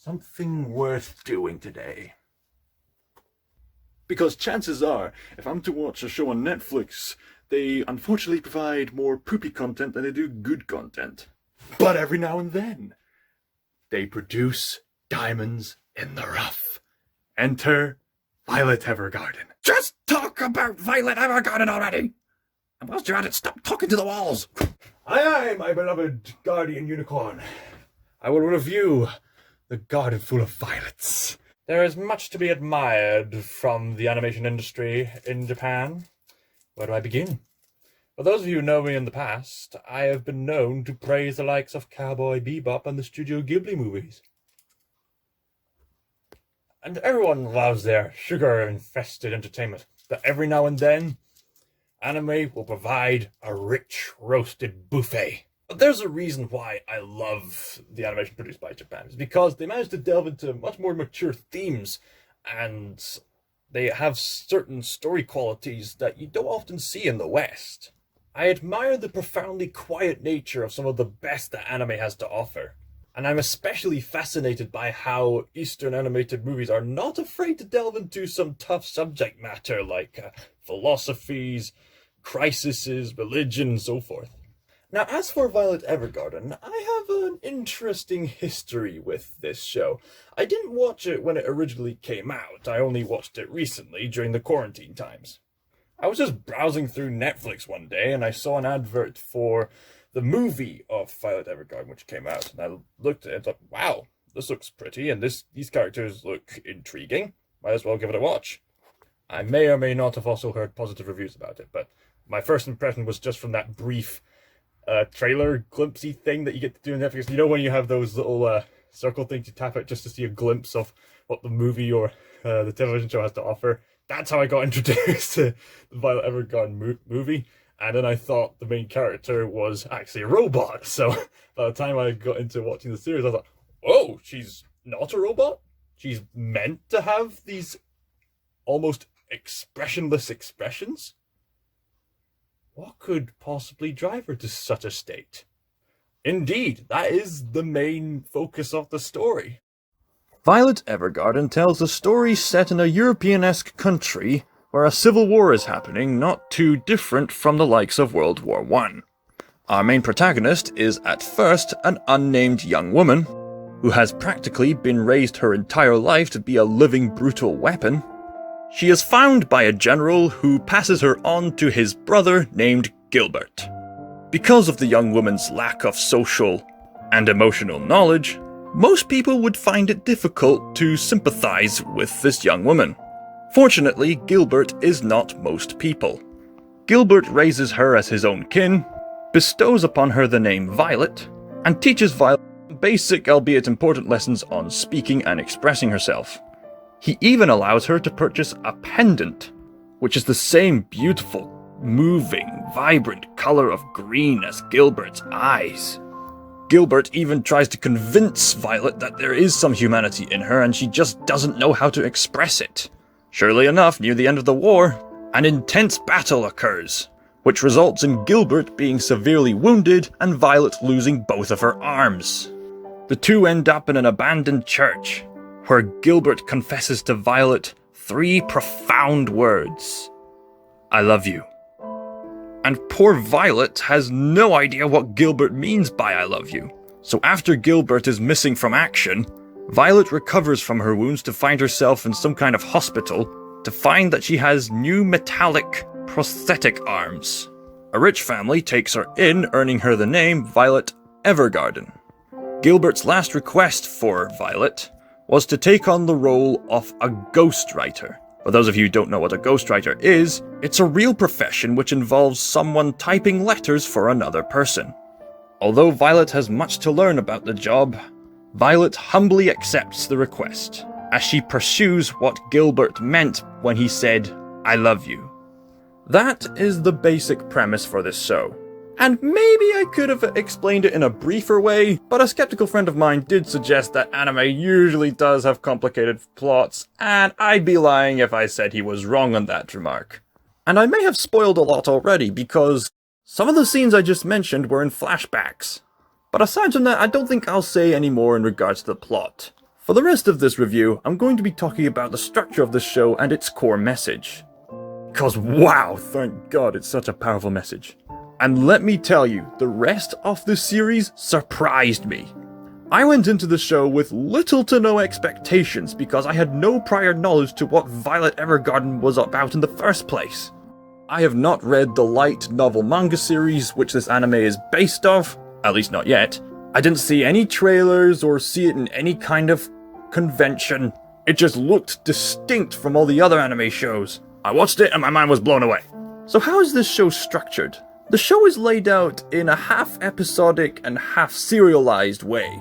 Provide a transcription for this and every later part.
something worth doing today. Because chances are, if I'm to watch a show on Netflix, they unfortunately provide more poopy content than they do good content. But every now and then, they produce diamonds in the rough. Enter Violet Evergarden. Just talk about Violet Evergarden already! And whilst you're at it, stop talking to the walls! Aye, my beloved guardian unicorn. I will review the garden full of violets. There is much to be admired from the animation industry in Japan. Where do I begin? For those of you who know me in the past, I have been known to praise the likes of Cowboy Bebop and the Studio Ghibli movies. And everyone loves their sugar-infested entertainment, but every now and then, anime will provide a rich roasted buffet. But there's a reason why I love the animation produced by Japan. It's because they managed to delve into much more mature themes, and they have certain story qualities that you don't often see in the West. I admire the profoundly quiet nature of some of the best that anime has to offer. And I'm especially fascinated by how Eastern animated movies are not afraid to delve into some tough subject matter like philosophies, crises, religion, and so forth. Now, as for Violet Evergarden, I have an interesting history with this show. I didn't watch it when it originally came out. I only watched it recently during the quarantine times. I was just browsing through Netflix one day and I saw an advert for the movie of Violet Evergarden, which came out. And I looked at it and thought, wow, this looks pretty and these characters look intriguing. Might as well give it a watch. I may or may not have also heard positive reviews about it, but my first impression was just from that brief trailer glimpsey thing that you get to do in Netflix. You know when you have those little circle things you tap it just to see a glimpse of what the movie or the television show has to offer? That's how I got introduced to the Violet Evergarden movie. And then I thought the main character was actually a robot. So by the time I got into watching the series, I thought, oh, she's not a robot? She's meant to have these almost expressionless expressions? What could possibly drive her to such a state? Indeed, that is the main focus of the story. Violet Evergarden tells a story set in a European-esque country where a civil war is happening, not too different from the likes of World War I. Our main protagonist is at first an unnamed young woman who has practically been raised her entire life to be a living brutal weapon. She is found by a general who passes her on to his brother named Gilbert. Because of the young woman's lack of social and emotional knowledge, most people would find it difficult to sympathize with this young woman. Fortunately, Gilbert is not most people. Gilbert raises her as his own kin, bestows upon her the name Violet, and teaches Violet basic, albeit important lessons on speaking and expressing herself. He even allows her to purchase a pendant, which is the same beautiful, moving, vibrant color of green as Gilbert's eyes. Gilbert even tries to convince Violet that there is some humanity in her and she just doesn't know how to express it. Surely enough, near the end of the war, an intense battle occurs, which results in Gilbert being severely wounded and Violet losing both of her arms. The two end up in an abandoned church, where Gilbert confesses to Violet 3 profound words. I love you. And poor Violet has no idea what Gilbert means by I love you. So after Gilbert is missing from action, Violet recovers from her wounds to find herself in some kind of hospital to find that she has new metallic prosthetic arms. A rich family takes her in, earning her the name Violet Evergarden. Gilbert's last request for Violet was to take on the role of a ghostwriter. For those of you who don't know what a ghostwriter is, it's a real profession which involves someone typing letters for another person. Although Violet has much to learn about the job, Violet humbly accepts the request, as she pursues what Gilbert meant when he said, I love you. That is the basic premise for this show. And maybe I could have explained it in a briefer way, but a skeptical friend of mine did suggest that anime usually does have complicated plots, and I'd be lying if I said he was wrong on that remark. And I may have spoiled a lot already, because some of the scenes I just mentioned were in flashbacks. But aside from that, I don't think I'll say any more in regards to the plot. For the rest of this review, I'm going to be talking about the structure of the show and its core message. Because wow, thank God, it's such a powerful message. And let me tell you, the rest of this series surprised me. I went into the show with little to no expectations because I had no prior knowledge to what Violet Evergarden was about in the first place. I have not read the light novel manga series which this anime is based off, at least not yet. I didn't see any trailers or see it in any kind of convention. It just looked distinct from all the other anime shows. I watched it and my mind was blown away. So how is this show structured? The show is laid out in a half episodic and half serialized way.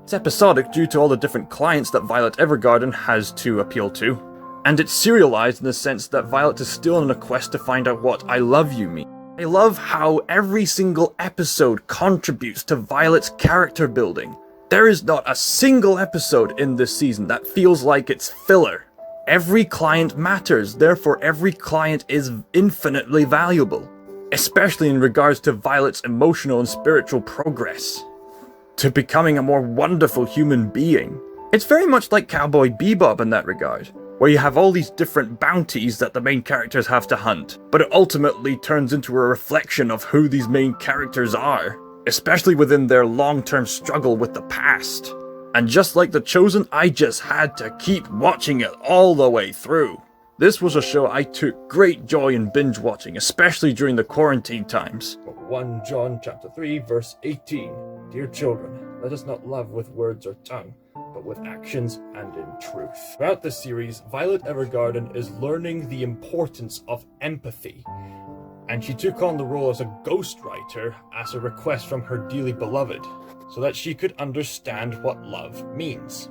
It's episodic due to all the different clients that Violet Evergarden has to appeal to, and it's serialized in the sense that Violet is still on a quest to find out what I love you means. I love how every single episode contributes to Violet's character building. There is not a single episode in this season that feels like it's filler. Every client matters, therefore every client is infinitely valuable, especially in regards to Violet's emotional and spiritual progress, to becoming a more wonderful human being. It's very much like Cowboy Bebop in that regard, where you have all these different bounties that the main characters have to hunt, but it ultimately turns into a reflection of who these main characters are, especially within their long-term struggle with the past. And just like The Chosen, I just had to keep watching it all the way through. This was a show I took great joy in binge watching, especially during the quarantine times. 1 John chapter 3 verse 18. Dear children, let us not love with words or tongue, but with actions and in truth. Throughout this series, Violet Evergarden is learning the importance of empathy, and she took on the role as a ghostwriter as a request from her dearly beloved, so that she could understand what love means.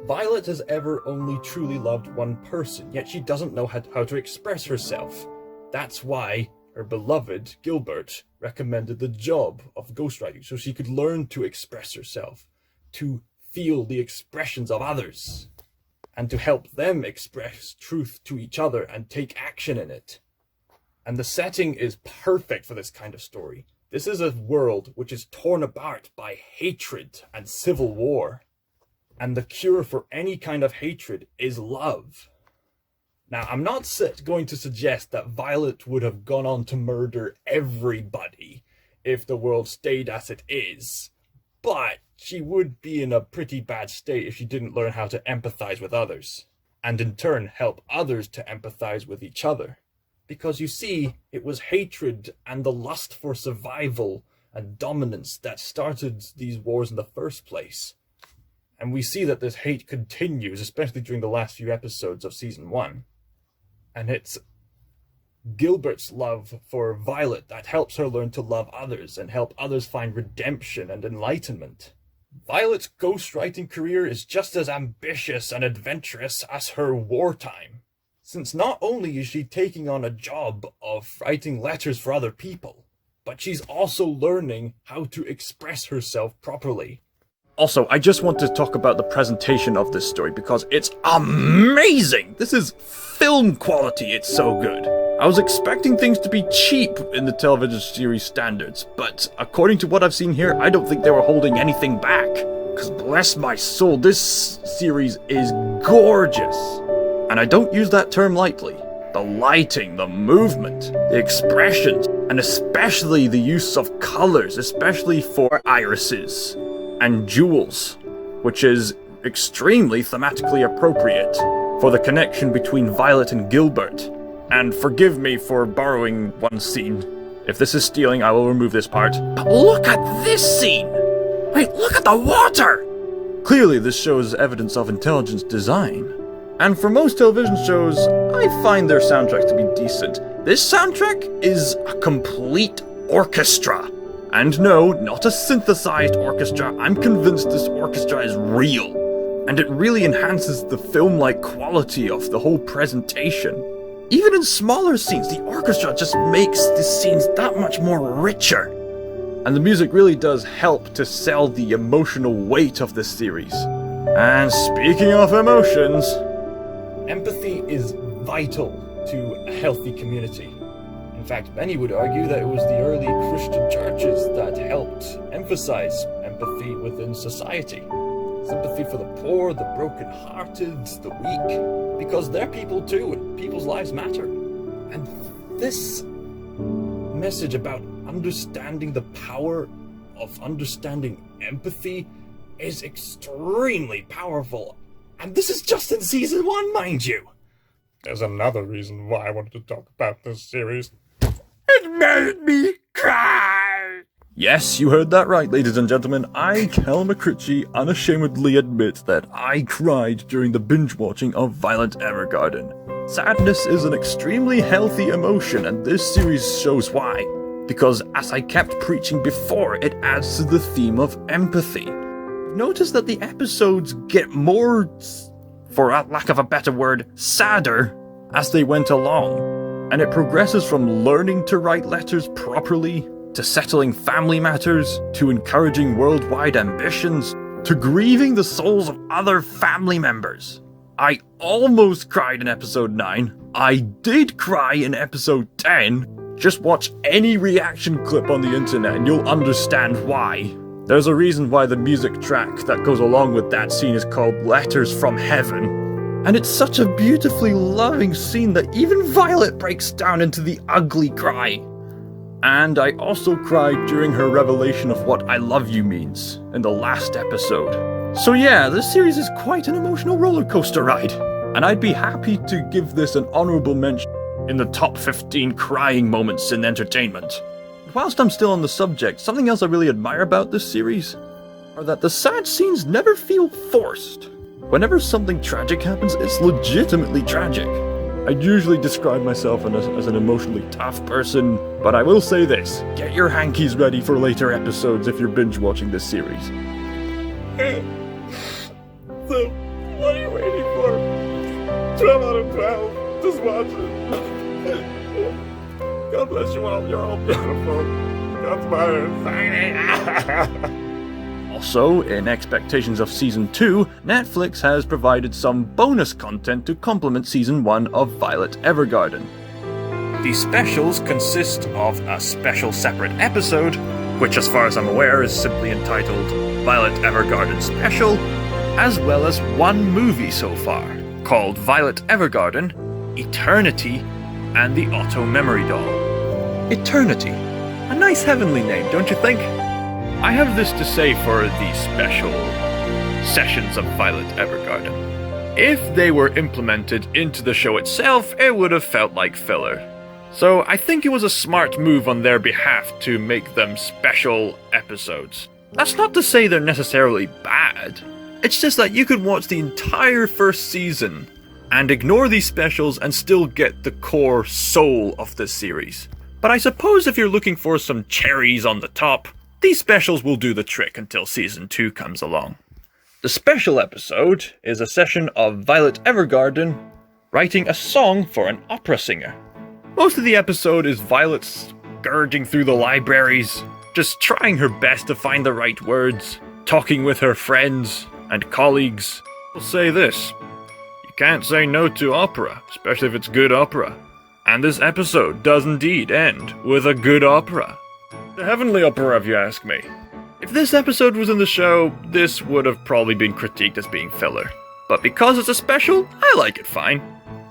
Violet has ever only truly loved one person, yet she doesn't know how to express herself. That's why her beloved, Gilbert, recommended the job of ghostwriting, so she could learn to express herself, to feel the expressions of others, and to help them express truth to each other and take action in it. And the setting is perfect for this kind of story. This is a world which is torn apart by hatred and civil war. And the cure for any kind of hatred is love. Now, I'm not going to suggest that Violet would have gone on to murder everybody if the world stayed as it is, but she would be in a pretty bad state if she didn't learn how to empathize with others, and in turn help others to empathize with each other. Because you see, it was hatred and the lust for survival and dominance that started these wars in the first place. And we see that this hate continues, especially during the last few episodes of Season 1. And it's Gilbert's love for Violet that helps her learn to love others and help others find redemption and enlightenment. Violet's ghostwriting career is just as ambitious and adventurous as her wartime, since not only is she taking on a job of writing letters for other people, but she's also learning how to express herself properly. Also, I just want to talk about the presentation of this story because it's amazing! This is film quality, it's so good. I was expecting things to be cheap in the television series standards, but according to what I've seen here, I don't think they were holding anything back. Because bless my soul, this series is gorgeous. And I don't use that term lightly. The lighting, the movement, the expressions, and especially the use of colors, especially for irises and jewels, which is extremely thematically appropriate for the connection between Violet and Gilbert. And forgive me for borrowing one scene. If this is stealing, I will remove this part. But look at this scene! Wait, look at the water! Clearly this shows evidence of intelligent design. And for most television shows, I find their soundtracks to be decent. This soundtrack is a complete orchestra. And no, not a synthesized orchestra. I'm convinced this orchestra is real. And it really enhances the film-like quality of the whole presentation. Even in smaller scenes, the orchestra just makes the scenes that much more richer. And the music really does help to sell the emotional weight of this series. And speaking of emotions, empathy is vital to a healthy community. In fact, many would argue that it was the early Christian churches that helped emphasize empathy within society. Sympathy for the poor, the broken-hearted, the weak, because they're people too, and people's lives matter. And this message about understanding the power of understanding empathy is extremely powerful. And this is just in season 1, mind you. There's another reason why I wanted to talk about this series. It made me cry! Yes, you heard that right, ladies and gentlemen. I, Cal McCritchie, unashamedly admit that I cried during the binge-watching of Violet Evergarden. Sadness is an extremely healthy emotion, and this series shows why. Because, as I kept preaching before, it adds to the theme of empathy. Notice that the episodes get more, for lack of a better word, sadder as they went along. And it progresses from learning to write letters properly, to settling family matters, to encouraging worldwide ambitions, to grieving the souls of other family members. I almost cried in episode 9. I did cry in episode 10. Just watch any reaction clip on the internet and you'll understand why. There's a reason why the music track that goes along with that scene is called Letters from Heaven. And it's such a beautifully loving scene that even Violet breaks down into the ugly cry. And I also cried during her revelation of what I love you means in the last episode. So yeah, this series is quite an emotional roller coaster ride. And I'd be happy to give this an honorable mention in the top 15 crying moments in entertainment. Whilst I'm still on the subject, something else I really admire about this series are that the sad scenes never feel forced. Whenever something tragic happens, it's legitimately tragic. I'd usually describe myself as an emotionally tough person, but I will say this: get your hankies ready for later episodes if you're binge watching this series. So, what are you waiting for? 12 out of 12. Just watch it. God bless you all. You're all beautiful. God's mother. Also, in expectations of Season 2, Netflix has provided some bonus content to complement Season 1 of Violet Evergarden. These specials consist of a special separate episode, which as far as I'm aware is simply entitled Violet Evergarden Special, as well as one movie so far, called Violet Evergarden, Eternity, and the Auto Memory Doll. Eternity. A nice heavenly name, don't you think? I have this to say for the special sessions of Violet Evergarden. If they were implemented into the show itself, it would have felt like filler. So I think it was a smart move on their behalf to make them special episodes. That's not to say they're necessarily bad. It's just that you could watch the entire first season and ignore these specials and still get the core soul of this series. But I suppose if you're looking for some cherries on the top, these specials will do the trick until Season 2 comes along. The special episode is a session of Violet Evergarden writing a song for an opera singer. Most of the episode is Violet scourging through the libraries, just trying her best to find the right words, talking with her friends and colleagues. I'll say this: you can't say no to opera, especially if it's good opera. And this episode does indeed end with a good opera. The heavenly opera, if you ask me. If this episode was in the show, this would have probably been critiqued as being filler. But because it's a special, I like it fine.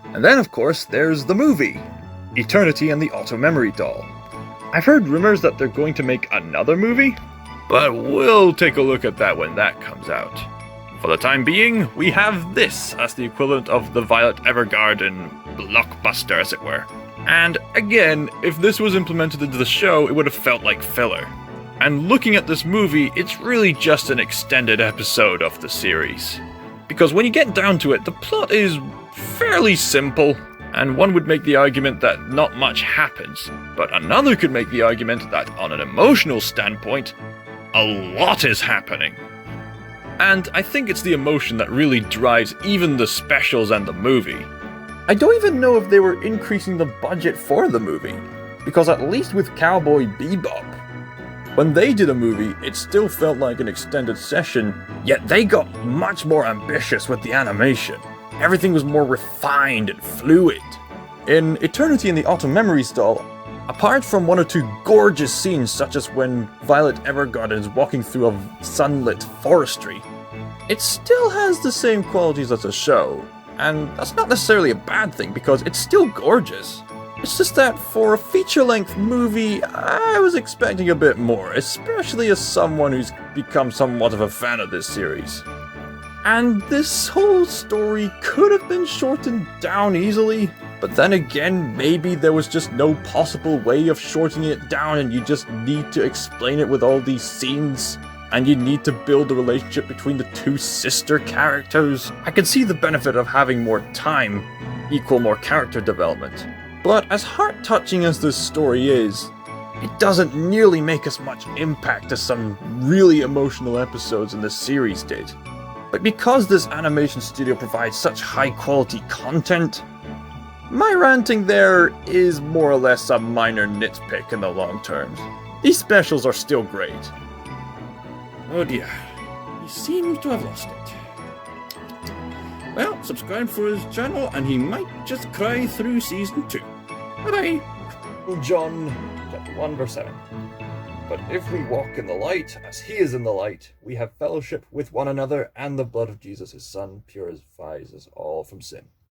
And then, of course, there's the movie, Eternity and the Auto Memory Doll. I've heard rumors that they're going to make another movie, but we'll take a look at that when that comes out. For the time being, we have this as the equivalent of the Violet Evergarden blockbuster, as it were. And again, if this was implemented into the show, it would have felt like filler. And looking at this movie, it's really just an extended episode of the series. Because when you get down to it, the plot is fairly simple, and one would make the argument that not much happens, but another could make the argument that on an emotional standpoint, a lot is happening. And I think it's the emotion that really drives even the specials and the movie. I don't even know if they were increasing the budget for the movie, because at least with Cowboy Bebop, when they did a movie, it still felt like an extended session, yet they got much more ambitious with the animation. Everything was more refined and fluid. In Eternity and the Auto Memory Doll, apart from one or two gorgeous scenes such as when Violet Evergarden is walking through a sunlit forestry, it still has the same qualities as a show, and that's not necessarily a bad thing because it's still gorgeous. It's just that for a feature-length movie, I was expecting a bit more, especially as someone who's become somewhat of a fan of this series. And this whole story could have been shortened down easily, but then again, maybe there was just no possible way of shortening it down and you just need to explain it with all these scenes, and you need to build the relationship between the two sister characters. I can see the benefit of having more time equal more character development, but as heart-touching as this story is, it doesn't nearly make as much impact as some really emotional episodes in the series did. But because this animation studio provides such high-quality content, my ranting there is more or less a minor nitpick in the long term. These specials are still great. Oh dear, he seems to have lost it. Well, subscribe for his channel and he might just cry through season 2. Bye-bye. John chapter 1 verse 7. But if we walk in the light, as he is in the light, we have fellowship with one another, and the blood of Jesus his son purifies us all from sin.